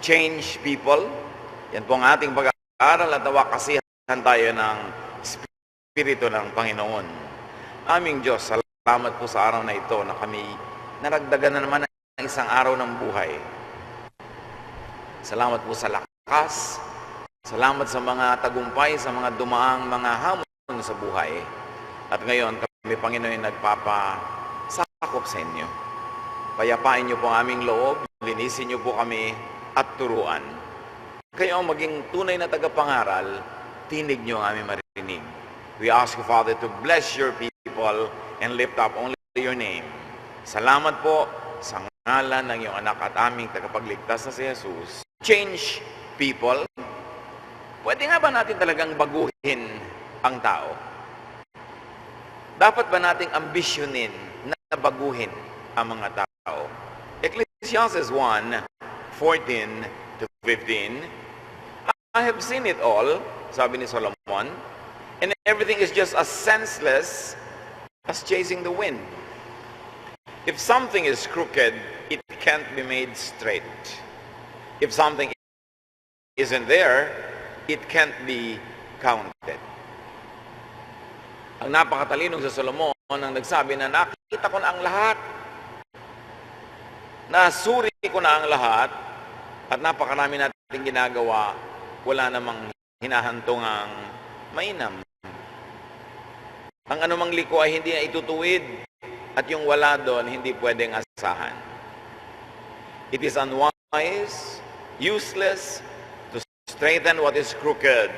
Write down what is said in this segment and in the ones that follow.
change people. Yan po ang ating pag-aaral at nawa kasihan tayo ng Espiritu ng Panginoon. Aming Diyos, salamat po sa araw na ito na kami naragdagan na naman ng isang araw ng buhay. Salamat po sa lakas. Salamat sa mga tagumpay, sa mga dumaang mga hamon sa buhay. At ngayon, kami, Panginoon, nagpapasakop sa inyo. Payapain niyo po ang aming loob, linisin niyo po kami at turuan. Kayo ang maging tunay na tagapangaral, tinig niyo ang aming marinig. We ask you, Father, to bless your people and lift up only your name. Salamat po sa ngalan ng iyong anak at aming tagapagligtas na si Jesus. Change people. Pwede nga ba natin talagang baguhin ang tao? Dapat ba nating ambisyonin na baguhin ang mga tao? Ecclesiastes 1:14-15, I have seen it all, sabi ni Solomon, and everything is just as senseless as chasing the wind. If something is crooked, it can't be made straight. If something isn't there, it can't be counted. Ang napakatalinong sa Solomon ang nagsabi na nakita ko na ang lahat. Nasuri ko na ang lahat at napakarami natin ginagawa, wala namang hinahantong ang mainam. Ang anumang liko ay hindi na itutuwid at yung wala doon hindi pwedeng asahan. It is unwise, useless to straighten what is crooked,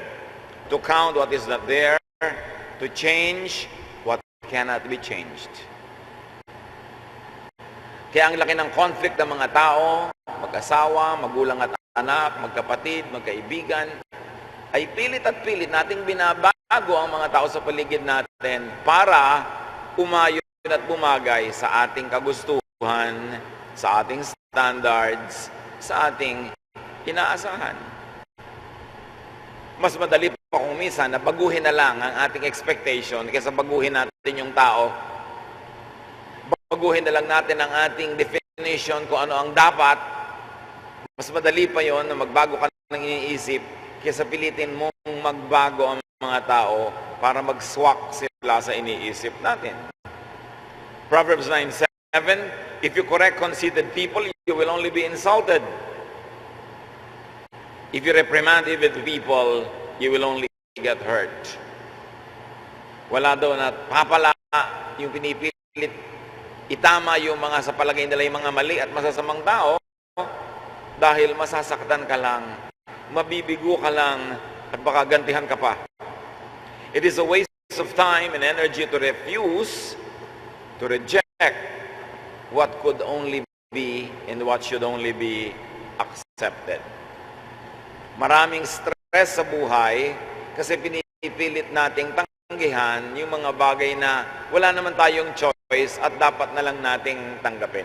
to count what is not there, to change what cannot be changed. Kaya ang laki ng conflict ng mga tao, mag-asawa, magulang at anak, magkapatid, magkaibigan, ay pilit at pilit nating binabago ang mga tao sa paligid natin para umayon at bumagay sa ating kagustuhan, sa ating standards, sa ating inaasahan. Mas madali pa kung minsan na baguhin na lang ang ating expectation kaysa baguhin natin yung tao. Baguhin na lang natin ang ating definition kung ano ang dapat. Mas madali pa yon na magbago ka ng iniisip kaysa pilitin mong magbago ang mga tao para mag-swak sila sa iniisip natin. Proverbs 9:7, if you correct conceited people, you will only be insulted. If you reprimand evil people, you will only get hurt. Wala daw na papala yung pinipilit itama yung mga sa palagay nila yung mga mali at masasamang tao dahil masasaktan ka lang, mabibigo ka lang, at baka gantihan ka pa. It is a waste of time and energy to refuse, to reject what could only be and what should only be accepted. Maraming stress sa buhay kasi pinipilit nating tanggihan yung mga bagay na wala naman tayong choice at dapat na lang nating tanggapin.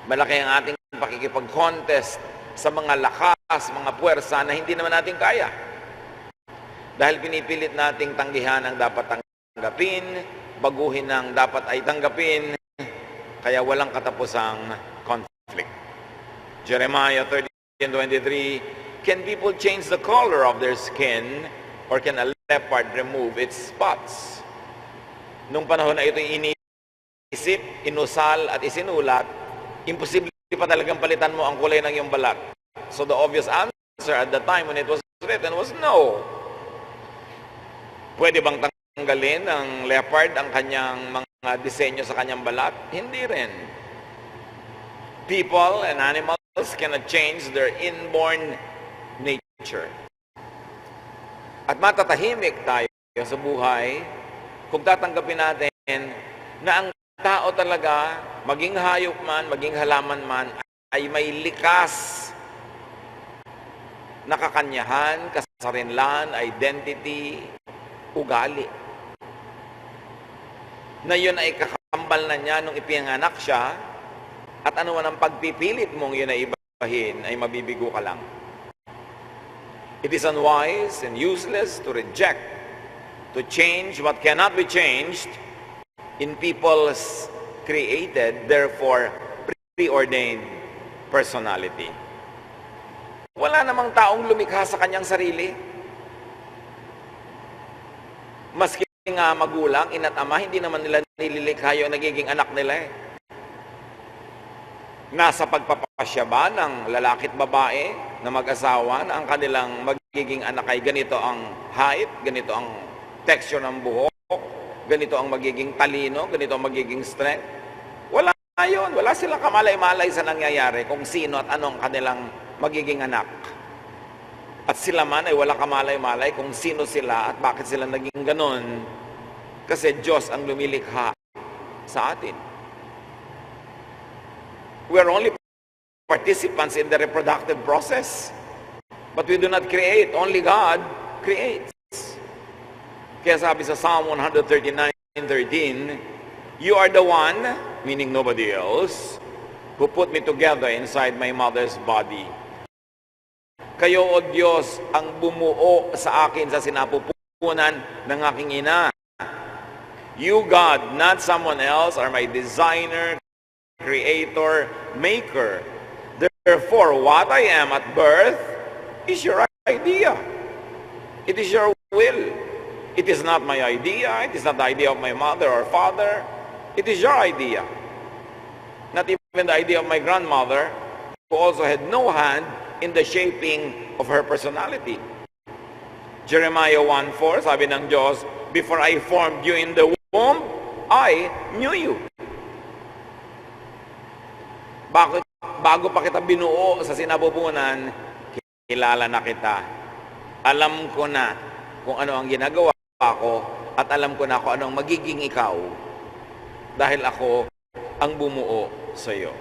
Malaki ang ating pakikipag-contest sa mga lakas, mga puwersa na hindi naman natin kaya. Dahil pinipilit nating tanggihan ang dapat tanggapin, baguhin ang dapat ay tanggapin, kaya walang katapusang conflict. Jeremiah 13:23, can people change the color of their skin or can a leopard remove its spots? Nung panahon na ito iniisip, inusal at isinulat, imposible pa talagang palitan mo ang kulay ng iyong balat. So the obvious answer at the time when it was written was no. Pwede bang tanggalin ng leopard ang kanyang mga disenyo sa kanyang balat? Hindi rin. People and animals cannot change their inborn nature. At matatahimik tayo sa buhay kung tatanggapin natin na ang tao talaga, maging hayop man, maging halaman man, ay may likas na kakanyahan, kasarinlan, identity, ugali. Na yun ay kakambal na niya nung ipinanganak siya at ano man ang pagpipilit mong yun ay ibahin, ay mabibigo ka lang. It is unwise and useless to reject, to change what cannot be changed in people's created, therefore preordained personality. Wala namang taong lumikha sa kanyang sarili. Maski nga magulang, ina't ama, hindi naman nila nililikha yung nagiging anak nila eh. Nasa pagpapasya ba ng lalaki at babae na mag-asawa na ang kanilang magiging anak ay ganito ang height, ganito ang texture ng buhok, ganito ang magiging talino, ganito ang magiging strength? Wala yun. Wala silang kamalay-malay sa nangyayari kung sino at anong kanilang magiging anak. At sila man ay wala kamalay-malay kung sino sila at bakit sila naging ganon. Kasi Diyos ang lumilikha sa atin. We are only participants in the reproductive process. But we do not create. Only God creates. Kaya sabi sa Psalm 139:13, "You are the one," meaning nobody else, "who put me together inside my mother's body." Kayo, O Diyos, ang bumuo sa akin sa sinapupunan ng aking ina. You, God, not someone else, are my designer, creator, maker. Therefore, what I am at birth is your idea. It is your will. It is not my idea. It is not the idea of my mother or father. It is your idea. Not even the idea of my grandmother, who also had no hand in the shaping of her personality. Jeremiah 1:4, sabi ng Diyos, "Before I formed you in the womb, I knew you." Bago pa kita binuo sa sinapupunan, kilala na kita. Alam ko na kung ano ang ginagawa ko at alam ko na kung ano ang magiging ikaw dahil ako ang bumuo sa iyo.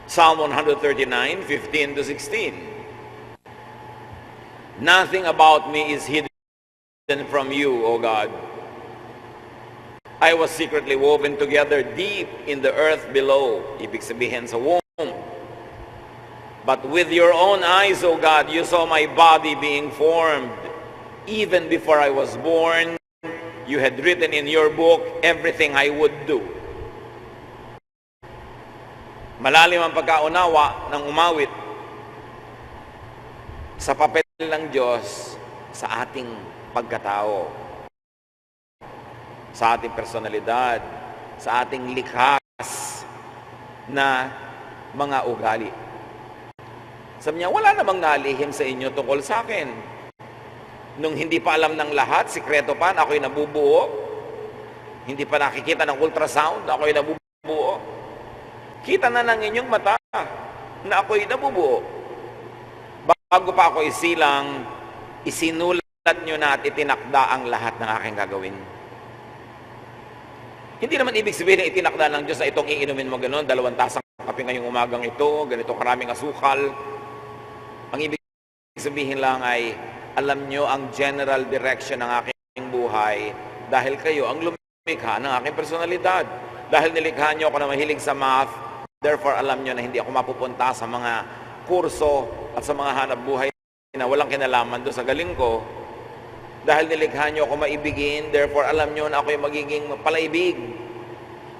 Psalm 139:15-16. Nothing about me is hidden from you, O God. I was secretly woven together deep in the earth below. Ibig sabihin sa womb. But with your own eyes, O God, you saw my body being formed. Even before I was born, you had written in your book everything I would do. Malalim ang pagkaunawa ng umawit sa papel ng Diyos sa ating pagkatao, sa ating personalidad, sa ating likhas na mga ugali. Sabi niya, wala namang nalihim sa inyo tungkol sa akin. Nung hindi pa alam ng lahat, sikreto pa na ako'y nabubuo. Hindi pa nakikita ng ultrasound, ako'y nabubuo. Kita na ng inyong mata na ako'y nabubuo. Bago pa ako isilang, isinulat nyo na at itinakda ang lahat ng aking gagawin. Hindi naman ibig sabihin na itinakda ng Diyos na itong iinumin mo gano'n, 2 tasang kape ngayong umagang ito, ganito karaming asukal. Ang ibig sabihin lang ay, alam nyo ang general direction ng aking buhay dahil kayo ang lumikha ng aking personalidad. Dahil nilikha nyo ako na mahilig sa math, therefore alam nyo na hindi ako mapupunta sa mga kurso at sa mga hanap buhay na walang kinalaman doon sa galing ko. Dahil nilikha nyo ako maibigin, therefore alam nyo na ako'y magiging palaibig.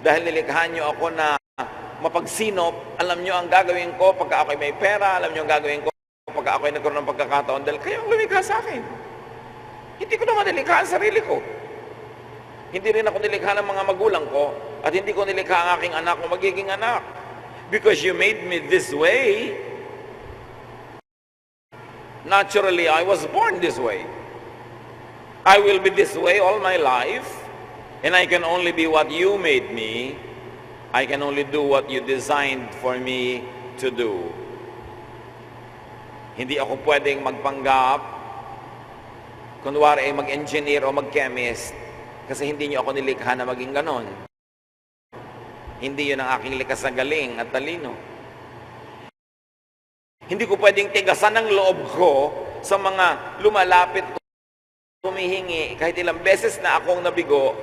Dahil nilikha nyo ako na mapagsinop, alam nyo ang gagawin ko pagka ako'y may pera, alam nyo ang gagawin ko pagka ako'y nagkaroon ng pagkakataon dahil kayo ang lumikha sa akin. Hindi ko naman nilikha ang sarili ko. Hindi rin ako nilikha ng mga magulang ko at hindi ko nilikha ang aking anak o magiging anak. Because you made me this way, naturally I was born this way. I will be this way all my life, and I can only be what you made me. I can only do what you designed for me to do. Hindi ako pwedeng magpanggap, kunwari ay mag-engineer o mag-chemist, kasi hindi niyo ako nilikha na maging ganon. Hindi yun ang aking likas na galing at talino. Hindi ko pwedeng tigasan ang loob ko sa mga lumalapit humihingi kahit ilang beses na akong nabigo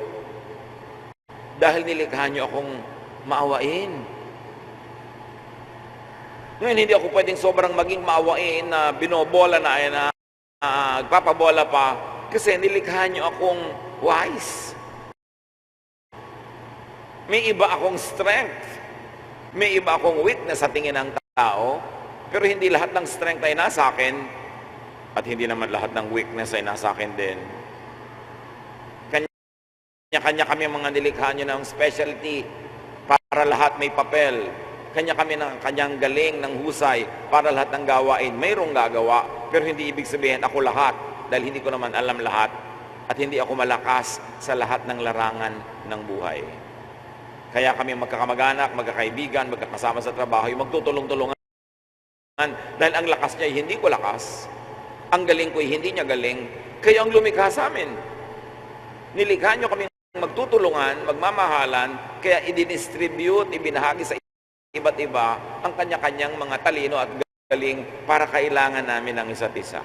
dahil nilikha niyo akong maawain. Ngayon, hindi ako pwedeng sobrang maging maawain na binobola na nagpapabola pa kasi nilikha niyo akong wise. May iba akong strength. May iba akong weakness sa tingin ng tao, pero hindi lahat ng strength ay nasa akin at hindi naman lahat ng weakness ay nasa akin din. Kanya-kanya kami mga nilikha niyo ng specialty para lahat may papel. Kanya kami ng kanyang galing, ng husay, para lahat ng gawain mayroong gagawa. Pero hindi ibig sabihin ako lahat, dahil hindi ko naman alam lahat at hindi ako malakas sa lahat ng larangan ng buhay. Kaya kami magkakamag-anak, magkakaibigan, magkakasama sa trabaho, yung magtutulong-tulungan. Dahil ang lakas niya ay hindi ko lakas, ang galing ko ay hindi niya galing, kaya ang lumikha sa amin. Nilikha niyo kami magtutulungan, magmamahalan, kaya i-distribute, ibinahagi sa iba't iba ang kanya-kanyang mga talino at galing para kailangan namin ng isa't isa.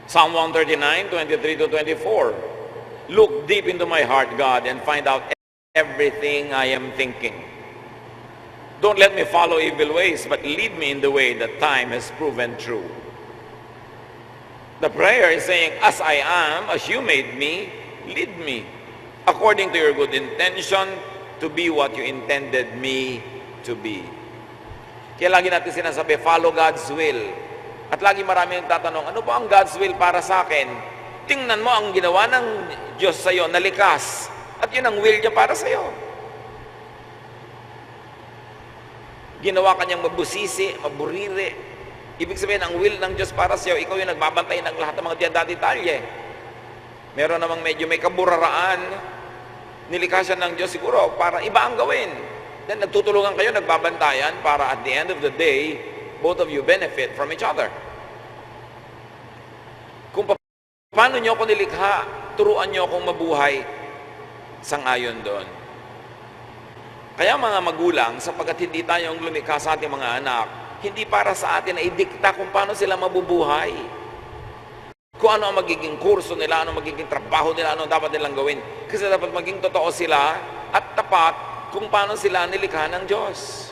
Psalm 139, 23-24. Look deep into my heart, God, and find out everything I am thinking. Don't let me follow evil ways, but lead me in the way that time has proven true. The prayer is saying, as I am, as you made me, lead me according to your good intention to be what you intended me to be. Kaya lagi natin sinasabi, follow God's will. At lagi marami nagtatanong, ano ba ang God's will para sa akin? Tingnan mo ang ginawa ng Diyos sa iyo na likas. At yun ang will niya para sa iyo. Ginawa kanyang mabusisi, maburiri. Ibig sabihin, ang will ng Diyos para sa iyo, ikaw yung nagbabantay ng lahat ng mga detalye. Meron namang medyo may kaburaraan, nilikha siya ng Diyos siguro para iba ang gawin. Then nagtutulungan kayo, nagbabantayan para at the end of the day, both of you benefit from each other. Kung paano nyo ako nilikha, turuan nyo akong mabuhay sang-ayon doon. Kaya mga magulang, sapagkat hindi tayong lumikha sa ating mga anak, hindi para sa atin na idikta kung paano sila mabubuhay. Kung ano ang magiging kurso nila, ano ang magiging trabaho nila, ano dapat nilang gawin. Kasi dapat maging totoo sila at tapat kung paano sila nilikha ng Diyos.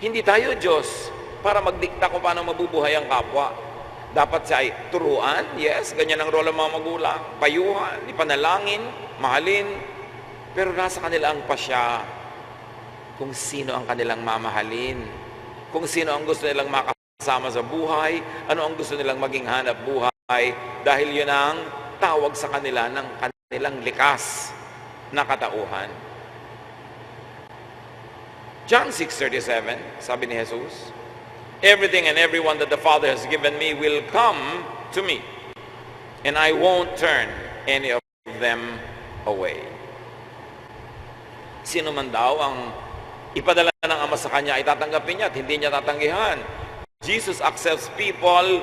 Hindi tayo Diyos para magdikta kung paano mabubuhay ang kapwa. Dapat siya ay turuan, yes, ganyan ang role ng mga magulang, payuhan, ipanalangin, mahalin, pero nasa kanila ang pasya kung sino ang kanilang mamahalin, kung sino ang gusto nilang makasama sa buhay, ano ang gusto nilang maging hanap buhay, dahil yun ang tawag sa kanila ng kanilang likas na katauhan. John 6:37, sabi ni Jesus, everything and everyone that the Father has given me will come to me, and I won't turn any of them away. Sino man daw ang ipadala ng Ama sa Kanya ay tatanggapin niya at hindi niya tatanggihan. Jesus accepts people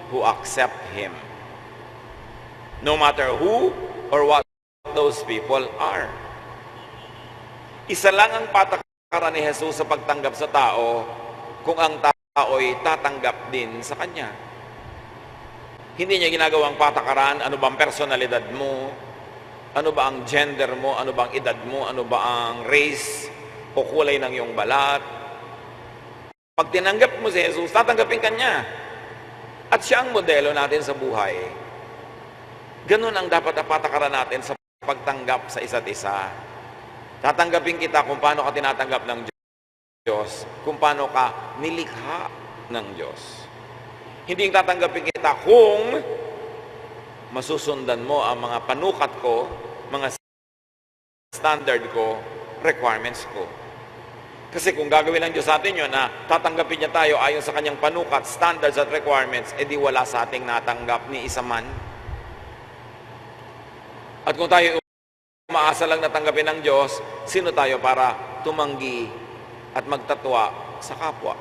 who accept Him. No matter who or what those people are. Isa lang ang patakaran ni Jesus sa pagtanggap sa tao kung ang tao ay tatanggap din sa Kanya. Hindi niya ginagawang patakaran, ano ba ang personalidad mo, ano ba ang gender mo, ano ba ang edad mo, ano ba ang race o kulay ng iyong balat. Pag tinanggap mo si Jesus, tatanggapin ka niya. At siya ang modelo natin sa buhay. Ganun ang dapat patakaran natin sa pagtanggap sa isa't isa. Tatanggapin kita kung paano ka tinatanggap ng Diyos, kung paano ka nilikha ng Diyos. Hindi tatanggapin kita kung masusundan mo ang mga panukat ko, mga standard ko, requirements ko. Kasi kung gagawin ng Diyos sa atin yun na tatanggapin niya tayo ayon sa kanyang panukat, standards at requirements, edi wala sa ating natanggap ni isa man. At kung tayo umaasa lang natanggapin ng Diyos, sino tayo para tumanggi at magtatwa sa kapwa?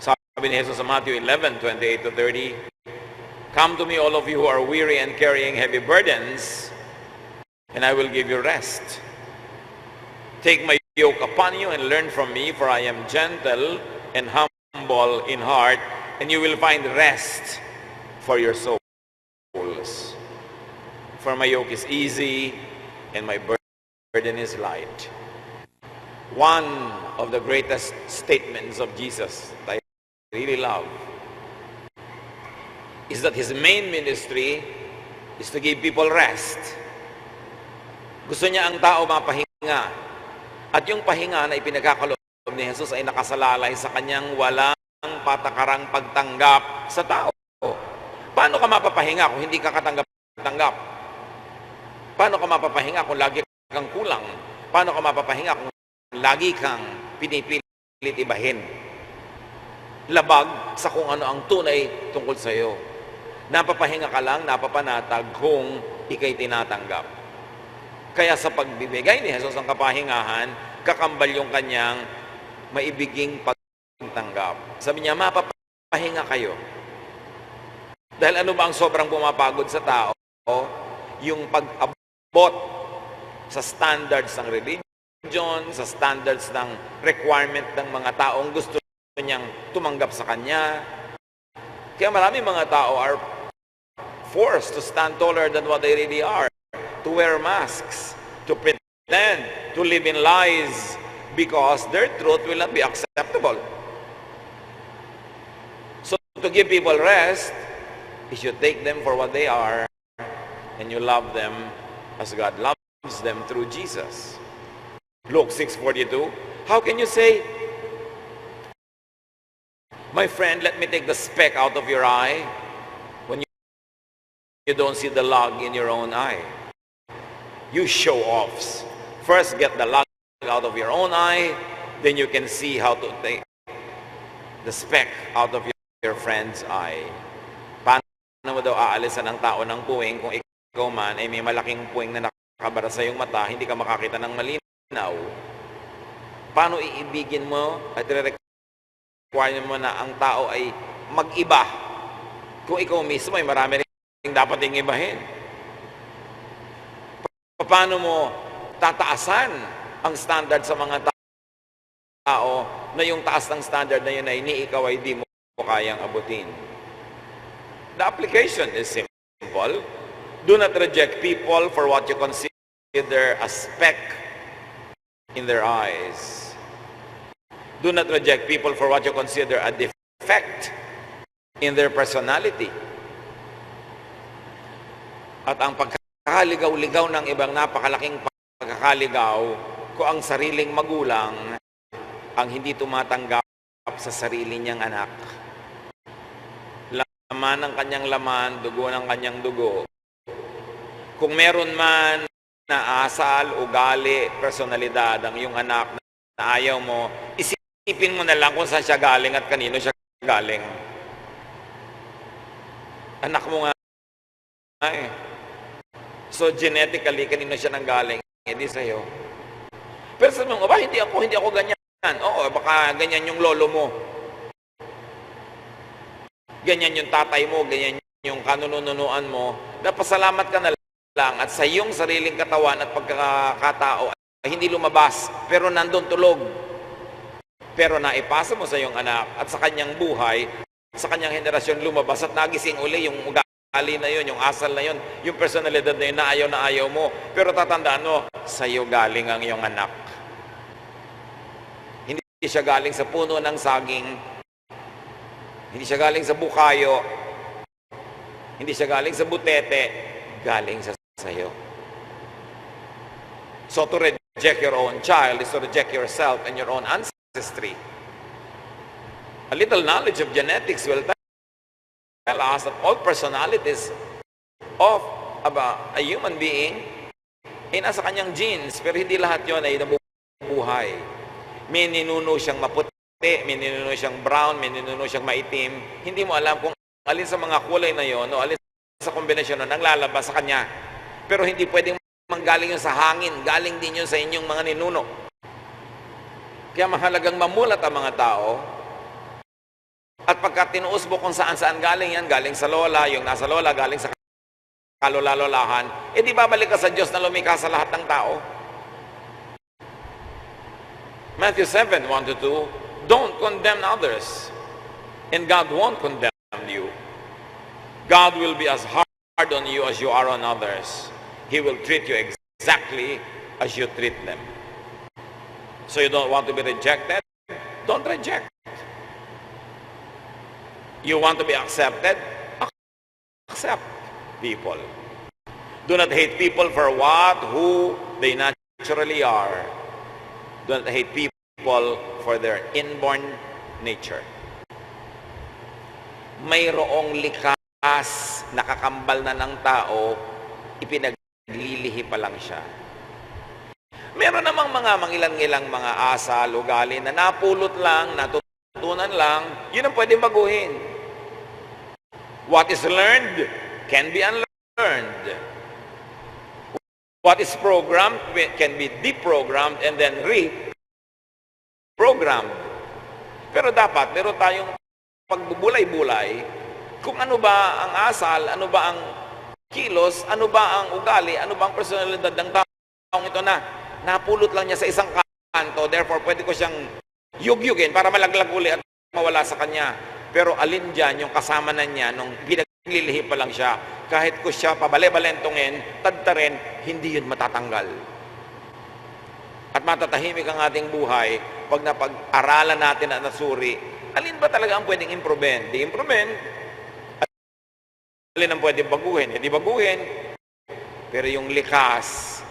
Sabi ni Jesus sa Matthew 11:28-30, come to me all of you who are weary and carrying heavy burdens, and I will give you rest. Take my yoke upon you and learn from me, for I am gentle and humble in heart, and you will find rest for your souls. For my yoke is easy and my burden is light. One of the greatest statements of Jesus that I really love is that His main ministry is to give people rest. Gusto niya ang tao mapahinga. At yung pahinga na ipinagkakaloob ni Jesus ay nakasalalay sa kanyang walang patakarang pagtanggap sa tao. Paano ka mapapahinga kung hindi ka katanggap-tanggap? Paano ka mapapahinga kung lagi kang kulang? Paano ka mapapahinga kung lagi kang pinipilit ibahin? Labag sa kung ano ang tunay tungkol sa iyo. Napapahinga ka lang, napapanatag kung ikay tinatanggap. Kaya sa pagbibigay ni Jesus ang kapahingahan, kakambal yung kanyang maibiging pagtanggap. Sabi niya, mapapahinga kayo. Dahil ano ba ang sobrang pumapagod sa tao? Yung pag-abot sa standards ng religion, sa standards ng requirement ng mga taong gusto niyang tumanggap sa kanya. Kaya marami mga tao are forced to stand taller than what they really are, to wear masks, to pretend, to live in lies, because their truth will not be acceptable. So to give people rest, you should take them for what they are, and you love them as God loves them through Jesus. Luke 6:42, how can you say, my friend, let me take the speck out of your eye, when you don't see the log in your own eye? You show-offs. First, get the log out of your own eye, then you can see how to take the speck out of your friend's eye. Paano mo daw aalisan ng tao ng puwing kung ikaw man ay may malaking puwing na nakabara sa iyong mata, hindi ka makakita ng malinaw? Paano iibigin mo at require mo na ang tao ay mag-iba kung ikaw mismo ay marami rin dapat ding ibahin? Paano mo tataasan ang standard sa mga tao na yung taas ng standard na yun ay ni ikaw ay di mo kayang abutin? The application is simple. Do not reject people for what you consider a speck in their eyes. Do not reject people for what you consider a defect in their personality. At ang pagkakaligaw-ligaw ng ibang napakalaking pagkakaligaw kung ang sariling magulang ang hindi tumatanggap sa sarili niyang anak. Laman ng kanyang laman, dugo ng kanyang dugo. Kung meron man na asal, ugali, personalidad ang iyong anak na ayaw mo, isipin mo na lang kung saan siya galing at kanino siya galing. Anak mo nga eh. So genetically, kanino siya nanggaling? Hindi sa'yo. Pero sabi mo, hindi ako ganyan. Oo, baka ganyan yung lolo mo. Ganyan yung tatay mo, ganyan yung kanununuan mo. Napasalamat ka na lang at sa iyong sariling katawan at pagkakatao ay hindi lumabas, pero nandun tulog. Pero naipasa mo sa iyong anak at sa kanyang buhay, sa kanyang henerasyon lumabas at nagising uli yung ugali na yun, yung asal na yun, yung personalidad na yun na ayaw mo. Pero tatandaan mo, sa iyo galing ang iyong anak. Hindi siya galing sa puno ng saging, hindi siya galing sa bukayo, hindi siya galing sa butete, galing sa sayo. So to reject your own child is to reject yourself and your own ancestry. A little knowledge of genetics will tell us that all personalities of a human being ay nasa kanyang genes, pero hindi lahat yon ay nabubuhay. May ninuno siyang maputi, may ninuno siyang brown, may ninuno siyang maitim. Hindi mo alam kung alin sa mga kulay na yon o alin sa kombinasyon na naglalabas sa kanya. Pero hindi pwedeng manggaling yun sa hangin, galing din yun sa inyong mga ninuno. Kaya mahalagang mamulat ang mga tao. At pagka tinuos mo kung saan-saan galing yan, galing sa lola, yung nasa lola, galing sa kalula-lolahan, di babalik ka sa Diyos na lumikha sa lahat ng tao. Matthew 7:1-2, don't condemn others, and God won't condemn you. God will be as hard on you as you are on others. He will treat you exactly as you treat them. So you don't want to be rejected? Don't reject. You want to be accepted? Accept people. Do not hate people for who they naturally are. Do not hate people for their inborn nature. Mayroong likas, nakakambal na ng tao, ipinaglilihi pa lang siya. Meron namang mga mangilang-ilang mga asal, ugali na napulot lang, natutunan lang, yun ang pwedeng baguhin. What is learned can be unlearned. What is programmed can be deprogrammed and then reprogrammed. Pero dapat, meron tayong pagbubulay-bulay kung ano ba ang asal, ano ba ang kilos, ano ba ang ugali, ano ba ang personalidad ng taong ito na napulot lang niya sa isang kanto, therefore pwede ko siyang yugyugin para malaglag uli at mawala sa kanya. Pero alin dyan yung kasama na niya nung pinaglilihi pa lang siya, kahit ko siya pabale-balentungin, tadtarin, hindi yun matatanggal. At matatahimik ang ating buhay pag napag-aralan natin at nasuri, alin ba talaga ang pwedeng improvein? Di improvein. Alin ang pwedeng baguhin? Hindi baguhin. Pero yung likas,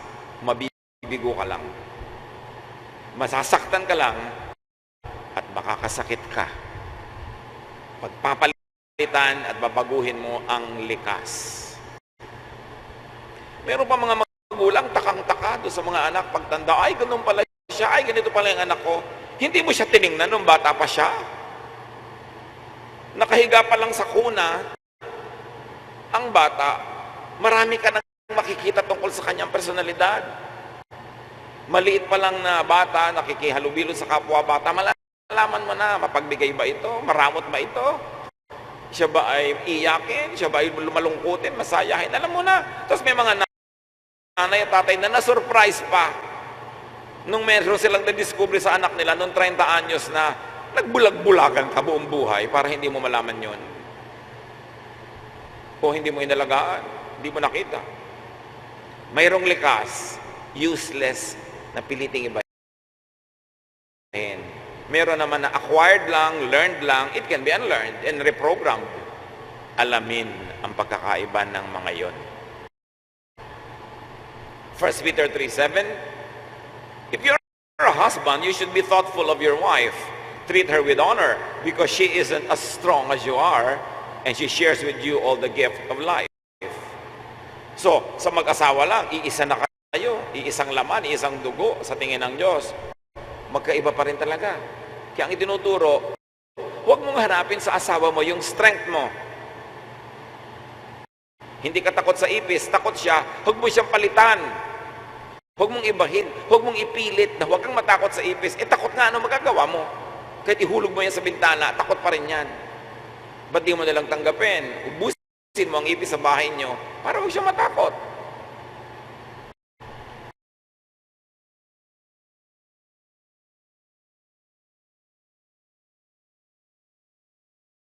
mabibigo ka lang. Masasaktan ka lang at makakasakit ka. Pagpapalitan at babaguhin mo ang likas. Meron pa mga magulang takang-taka doon sa mga anak pagtanda, ay ganun pala siya, ay ganito pala yung anak ko. Hindi mo siya tiningnan nung bata pa siya. Nakahiga pa lang sa kuna, ang bata, marami ka nang makikita tungkol sa kanyang personalidad. Maliit pa lang na bata, nakikihalubilo sa kapwa bata, malaman mo na, mapagbigay ba ito? Maramot ba ito? Siya ba ay iyakin? Siya ba ay malungkutin? Masayahin? Alam mo na. Tapos may mga nanay at tatay na na-surprise pa nung meron silang na-discover sa anak nila nung 30 anyos na nagbulag-bulagan ka buong buhay para hindi mo malaman yon. O hindi mo inalagaan, hindi mo nakita. Mayroong likas, useless na piliting ibahin. Meron naman na acquired lang, learned lang, it can be unlearned and reprogrammed. Alamin ang pagkakaiba ng mga yon. 1 Peter 3:7, if you're a husband, you should be thoughtful of your wife. Treat her with honor because she isn't as strong as you are and she shares with you all the gift of life. So, sa mag-asawa lang, iisa na kayo, iisang laman, iisang dugo sa tingin ng Diyos. Magkaiba pa rin talaga. Kaya ang itinuturo, huwag mong hanapin sa asawa mo yung strength mo. Hindi ka takot sa ipis, takot siya, huwag mo siyang palitan. Huwag mong ibahin, huwag mong ipilit na huwag kang matakot sa ipis. Takot nga, ano magagawa mo? Kahit ihulog mo yan sa bintana, takot pa rin yan. Ba't di mo nalang tanggapin? Ubusin mo ang ipis sa bahay nyo para huwag siya matakot.